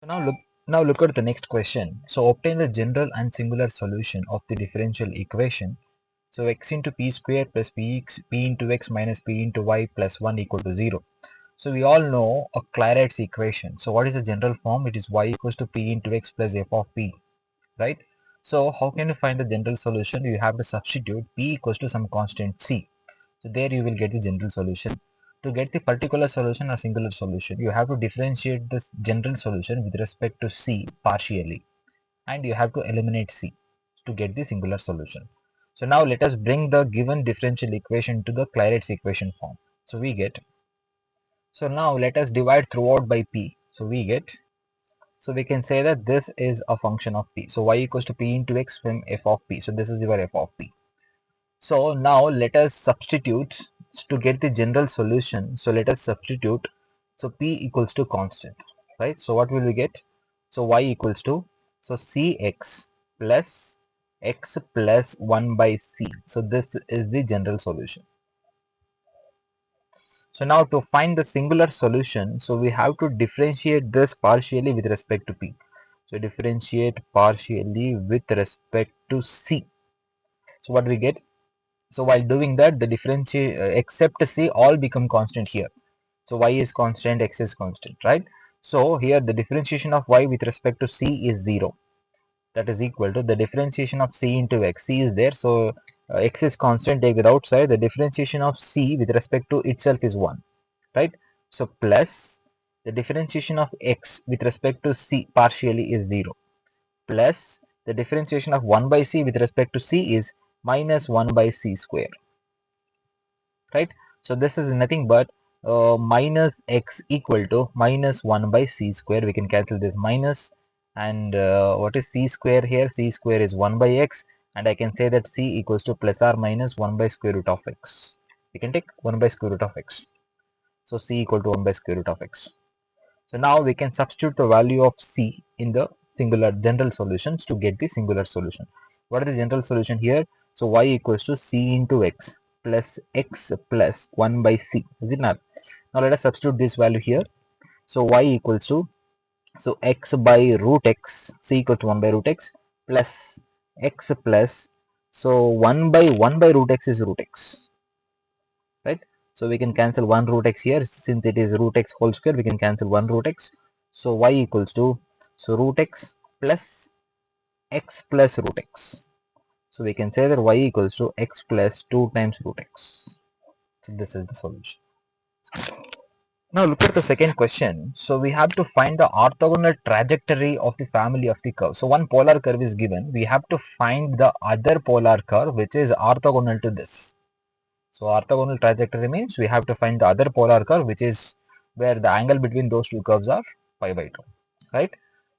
So now look at the next question. So obtain the general and singular solution of the differential equation. So x into p square plus p into x minus p into y plus 1 equal to 0. So we all know a Clairaut's equation. So what is the general form? It is y equals to p into x plus f of p, right? So how can you find the general solution? You have to substitute p equals to some constant c. So there you will get the general solution. To get the particular solution or singular solution, you have to differentiate this general solution with respect to c partially, and you have to eliminate c to get the singular solution. So now let us bring the given differential equation to the Clairaut's equation form. So we get, so now let us divide throughout by p. So we get, so we can say that this is a function of p. So y equals to p into x from f of p. So this is your f of p. So now let us substitute to get the general solution. So let us substitute. So p equals to constant, right? So what will we get? So y equals to, so cx plus x plus 1 by c. So this is the general solution. So now to find the singular solution, so we have to differentiate this partially with respect to p. So differentiate partially with respect to c. So what we get? So while doing that, the differentiate except c all become constant here. So y is constant, x is constant, right? So here the differentiation of y with respect to c is 0. That is equal to the differentiation of c into x. C is there, so x is constant, take it outside. The differentiation of c with respect to itself is 1, right? So plus the differentiation of x with respect to c partially is 0, plus the differentiation of 1 by c with respect to c is minus 1 by c square, right? So this is nothing but minus x equal to minus 1 by c square. We can cancel this minus, and what is c square here? C square is 1 by x, and I can say that c equals to plus or minus 1 by square root of x. We can take 1 by square root of x. So c equal to 1 by square root of x. So now we can substitute the value of c in the singular general solutions to get the singular solution. What is the general solution here? So y equals to c into x plus 1 by c. Is it not? Now let us substitute this value here. So y equals to, so x by root x, c equals to 1 by root x plus x plus, so 1 by root x is root x, right? So we can cancel 1 root x here, since it is root x whole square, we can cancel 1 root x. So y equals to, so root x plus root x. So we can say that y equals to x plus 2 times root x. So this is the solution. Now look at the second question. So we have to find the orthogonal trajectory of the family of the curve. So one polar curve is given. We have to find the other polar curve which is orthogonal to this. So orthogonal trajectory means we have to find the other polar curve which is where the angle between those two curves are pi by 2, right?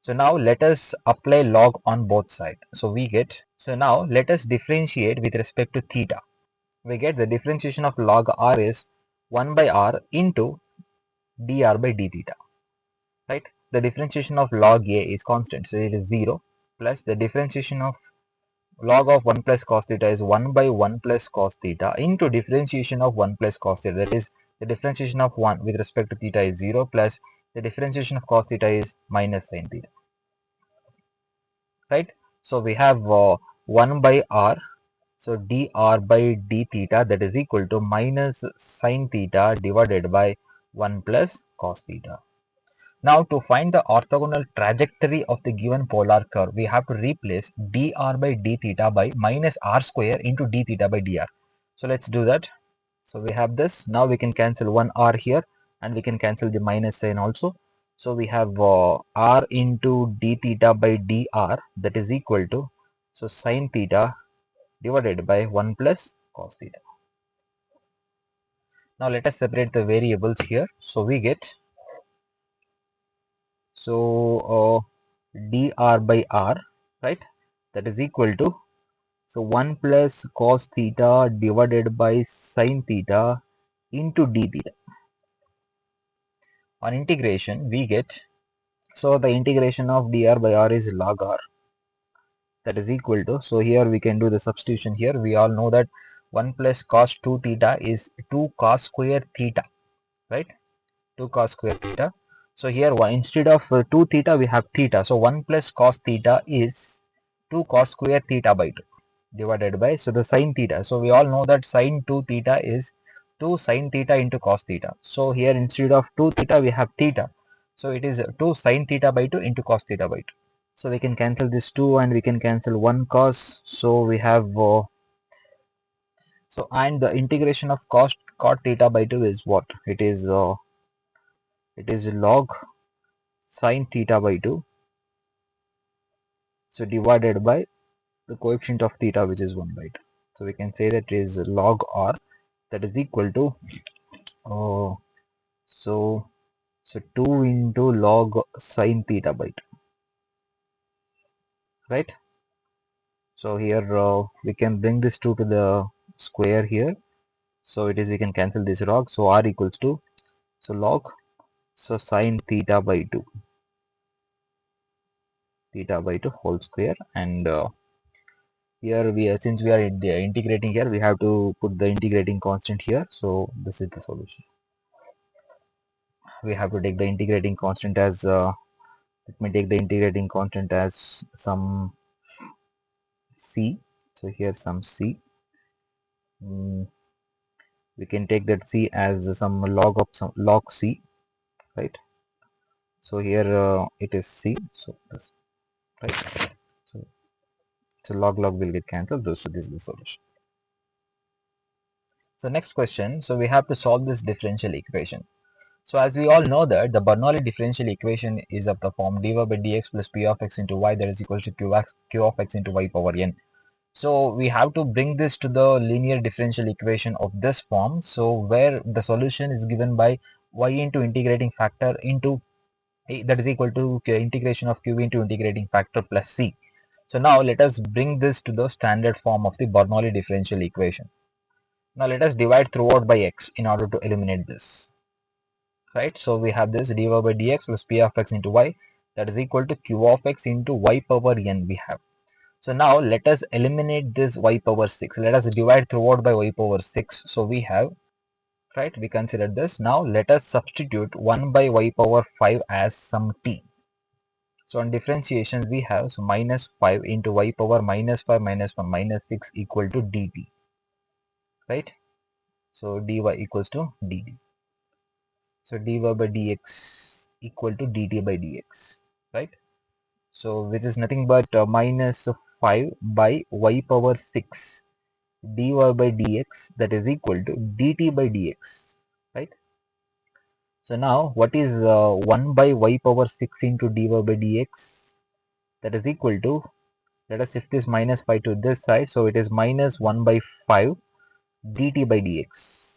So now let us apply log on both sides. So we get, so now let us differentiate with respect to theta. We get the differentiation of log r is 1 by r into dr by d theta, right? The differentiation of log a is constant, so it is 0, plus the differentiation of log of 1 plus cos theta is 1 by 1 plus cos theta into differentiation of 1 plus cos theta. That is, the differentiation of 1 with respect to theta is 0, plus the differentiation of cos theta is minus sin theta, right? So we have 1 by r, so dr by d theta, that is equal to minus sin theta divided by 1 plus cos theta. Now to find the orthogonal trajectory of the given polar curve, we have to replace dr by d theta by minus r square into d theta by dr. So let's do that. So we have this. Now we can cancel one r here, and we can cancel the minus sign also. So we have r into d theta by dr, that is equal to, so sin theta divided by 1 plus cos theta. Now let us separate the variables here. So we get, so dr by r, right, that is equal to, so 1 plus cos theta divided by sin theta into d theta. On integration we get, so the integration of dr by r is log r, that is equal to, so here we can do the substitution here. We all know that 1 plus cos 2 theta is 2 cos square theta, right? 2 cos square theta. So here instead of 2 theta we have theta. So 1 plus cos theta is 2 cos square theta by 2 divided by, so the sin theta. So we all know that sin 2 theta is 2 sin theta into cos theta. So here instead of 2 theta we have theta. So it is 2 sin theta by 2 into cos theta by 2. So we can cancel this 2 and we can cancel 1 cos. So we have so and the integration of cot theta by 2 is what? It is log sin theta by 2. So divided by the coefficient of theta, which is 1 by 2. So we can say that is log r, that is equal to so 2 into log sin theta by 2, right? So here we can bring this 2 to the square here. So it is, we can cancel this log. So r equals to, so log, so sin theta by 2, theta by 2 whole square. And here we are, since we are integrating here, we have to put the integrating constant here. So this is the solution. We have to take the integrating constant as let me take the integrating constant as some c. So here some c. We can take that c as some log of some log c, right? So here it is c. So this, right? So, so log will get cancelled. So this is the solution. So next question. So we have to solve this differential equation. So as we all know that the Bernoulli differential equation is of the form dy by dx plus p of x into y, that is equal to q of x into y power n. So we have to bring this to the linear differential equation of this form. So where the solution is given by y into integrating factor into that is equal to integration of q into integrating factor plus c. So now let us bring this to the standard form of the Bernoulli differential equation. Now let us divide throughout by x in order to eliminate this. Right, so we have this dy by dx plus p of x into y, that is equal to q of x into y power n we have. So now let us eliminate this y power 6. Let us divide throughout by y power 6. So we have, right, we consider this. Now let us substitute 1 by y power 5 as some t. So on differentiation we have, so minus 5 into y power minus 5 minus 1 minus 6 equal to dt, right? So dy equals to dt. So dy by dx equal to dt by dx, right? So which is nothing but minus 5 by y power 6 dy by dx, that is equal to dt by dx, right? So now what is 1 by y power 6 into dy by dx, that is equal to, let us shift this minus 5 to this side, so it is minus 1 by 5 dt by dx.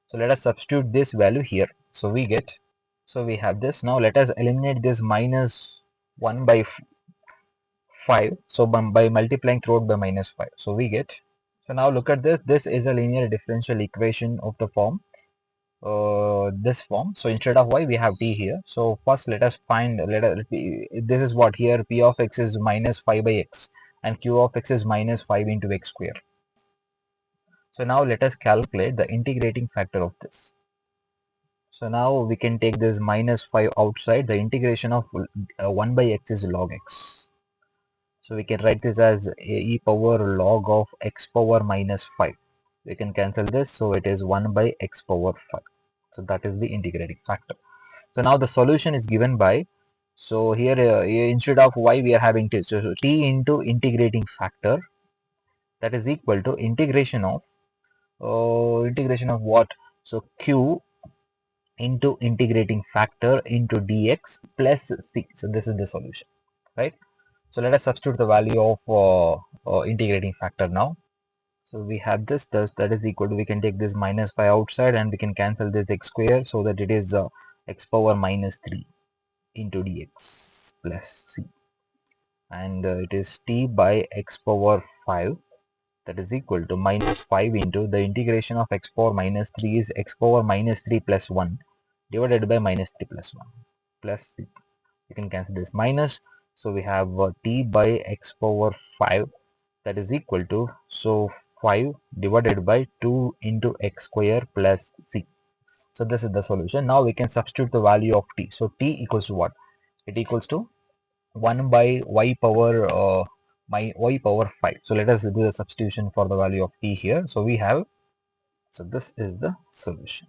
So let us substitute this value here. So we get, so we have this. Now let us eliminate this minus 1 by 5. So by multiplying throughout by minus 5. So we get, so now look at this. This is a linear differential equation of the form, this form. So instead of y we have t here. So first let us find, this is what here, p of x is minus 5 by x and q of x is minus 5 into x square. So now let us calculate the integrating factor of this. So now we can take this minus 5 outside. The integration of 1 by x is log x. So we can write this as e power log of x power minus 5. We can cancel this. So it is 1 by x power 5. So that is the integrating factor. So now the solution is given by, so here instead of y we are having t. So t into integrating factor, that is equal to integration of what? So q into integrating factor into dx plus c. So this is the solution, right? So let us substitute the value of integrating factor now. So we have this, that is equal to, we can take this minus 5 outside and we can cancel this x square, so that it is x power minus 3 into dx plus c. And it is t by x power 5, that is equal to minus 5 into the integration of x power minus 3 is x power minus 3 plus 1 divided by minus 3 plus 1 plus c. You can cancel this minus. So we have t by x power 5, that is equal to, so 5 divided by 2 into x square plus c. So this is the solution. Now we can substitute the value of t. So t equals to what? It equals to 1 by y power my y power 5. So let us do the substitution for the value of t here. So we have, so this is the solution.